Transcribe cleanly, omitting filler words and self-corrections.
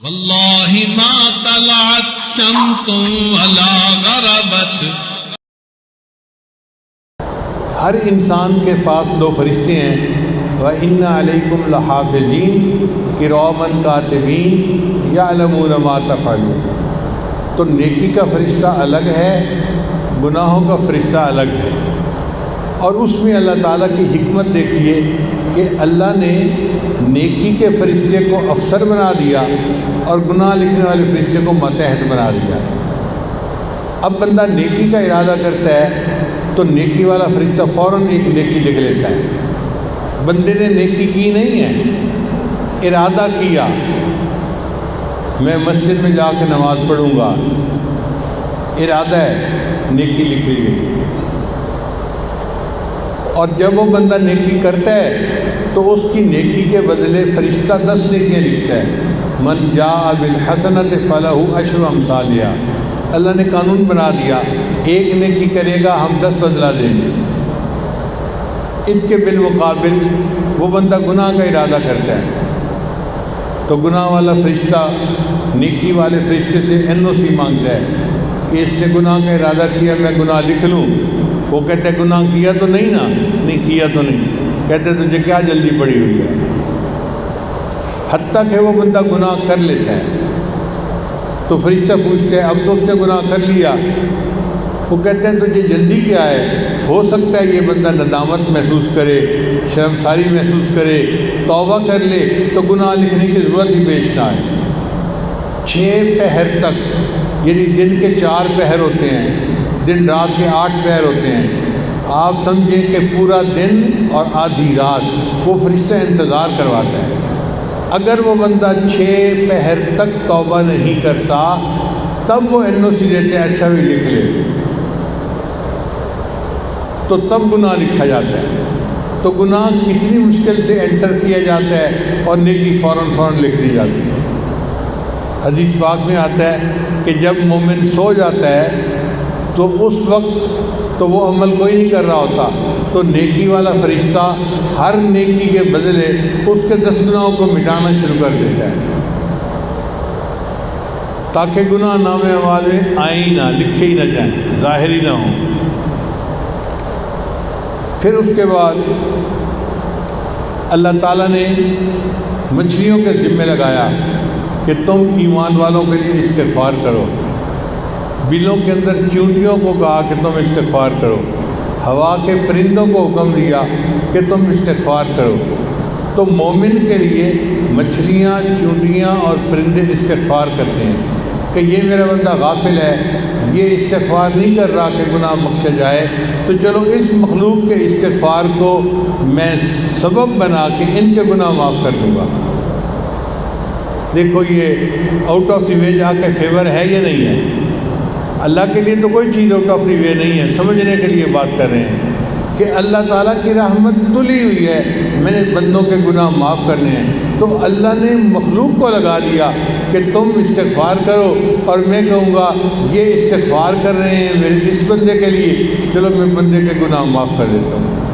واللہ ما طلعت شمس ولا غربت. ہر انسان کے پاس دو فرشتے ہیں، وَإِنَّ عَلَيْكُمْ لَحَافِظِينَ كِرَامًا كَاتِبِينَ يَعْلَمُونَ مَا تَفْعَلُونَ. تو نیکی کا فرشتہ الگ ہے، گناہوں کا فرشتہ الگ ہے. اور اس میں اللہ تعالیٰ کی حکمت دیکھیے کہ اللہ نے نیکی کے فرشتے کو افسر بنا دیا اور گناہ لکھنے والے فرشتے کو ماتحت بنا دیا. اب بندہ نیکی کا ارادہ کرتا ہے تو نیکی والا فرشتہ فوراً ایک نیکی لکھ لیتا ہے. بندے نے نیکی کی نہیں ہے، ارادہ کیا میں مسجد میں جا کے نماز پڑھوں گا، ارادہ ہے، نیکی لکھ لی گئی. اور جب وہ بندہ نیکی کرتا ہے تو اس کی نیکی کے بدلے فرشتہ 10 نیکیاں لکھتا ہے. من جاء بالحسنۃ فلہ عشر امثالہا. اللہ نے قانون بنا دیا، ایک نیکی کرے گا ہم 10 بدلہ دیں گے. اس کے بالمقابل وہ بندہ گناہ کا ارادہ کرتا ہے تو گناہ والا فرشتہ نیکی والے فرشتے سے NOC مانگتا ہے کہ اس نے گناہ کا ارادہ کیا، میں گناہ لکھ لوں. وہ کہتے ہیں گناہ کیا تو نہیں نا؟ نہیں کیا تو نہیں. کہتے ہیں تجھے کیا جلدی پڑی ہوئی ہے. حتیٰ کہ وہ بندہ گناہ کر لیتا ہے تو فرشتہ پوچھتے ہیں اب تو اس نے گناہ کر لیا. وہ کہتے ہیں تجھے جلدی کیا ہے؟ ہو سکتا ہے یہ بندہ ندامت محسوس کرے، شرمساری محسوس کرے، توبہ کر لے تو گناہ لکھنے کی ضرورت ہی پیش نہ آئے. 6 پہر تک، یعنی دن کے 4 پہر ہوتے ہیں، دن رات کے 8 پہر ہوتے ہیں. آپ سمجھیں کہ پورا دن اور آدھی رات وہ فرشتہ انتظار کرواتا ہے. اگر وہ بندہ 6 پہر تک توبہ نہیں کرتا تب وہ NOC دیتے ہیں اچھا بھی لکھ لے، تو تب گناہ لکھا جاتا ہے. تو گناہ کتنی مشکل سے انٹر کیا جاتا ہے اور نیکی فوراً لکھ دی جاتی ہے. حدیث پاک میں آتا ہے کہ جب مومن سو جاتا ہے تو اس وقت تو وہ عمل کوئی نہیں کر رہا ہوتا، تو نیکی والا فرشتہ ہر نیکی کے بدلے اس کے 10 گناہوں کو مٹانا شروع کر دیتا ہے تاکہ گناہ نامے اعمال میں آئیں ہی نہ، لکھے ہی نہ جائیں، ظاہر ہی نہ ہوں. پھر اس کے بعد اللہ تعالیٰ نے مچھلیوں کے ذمہ لگایا کہ تم ایمان والوں کے لیے استغفار کرو. بلوں کے اندر چیونٹیوں کو کہا کہ تم استغفار کرو. ہوا کے پرندوں کو حکم دیا کہ تم استغفار کرو. تو مومن کے لیے مچھلیاں، چیونٹیاں اور پرندے استغفار کرتے ہیں کہ یہ میرا بندہ غافل ہے، یہ استغفار نہیں کر رہا کہ گناہ بخشا جائے، تو چلو اس مخلوق کے استغفار کو میں سبب بنا کے ان کے گناہ معاف کر دوں گا. دیکھو یہ آؤٹ آف دی وے جا کے فیور ہے یا نہیں ہے؟ اللہ کے لیے تو کوئی چیز آؤٹ آف دی وے نہیں ہے. سمجھنے کے لیے بات کر رہے ہیں کہ اللہ تعالیٰ کی رحمت تلی ہوئی ہے، میں نے بندوں کے گناہ معاف کرنے ہیں. تو اللہ نے مخلوق کو لگا دیا کہ تم استغفار کرو، اور میں کہوں گا یہ استغفار کر رہے ہیں میرے اس بندے کے لیے، چلو میں بندے کے گناہ معاف کر دیتا ہوں.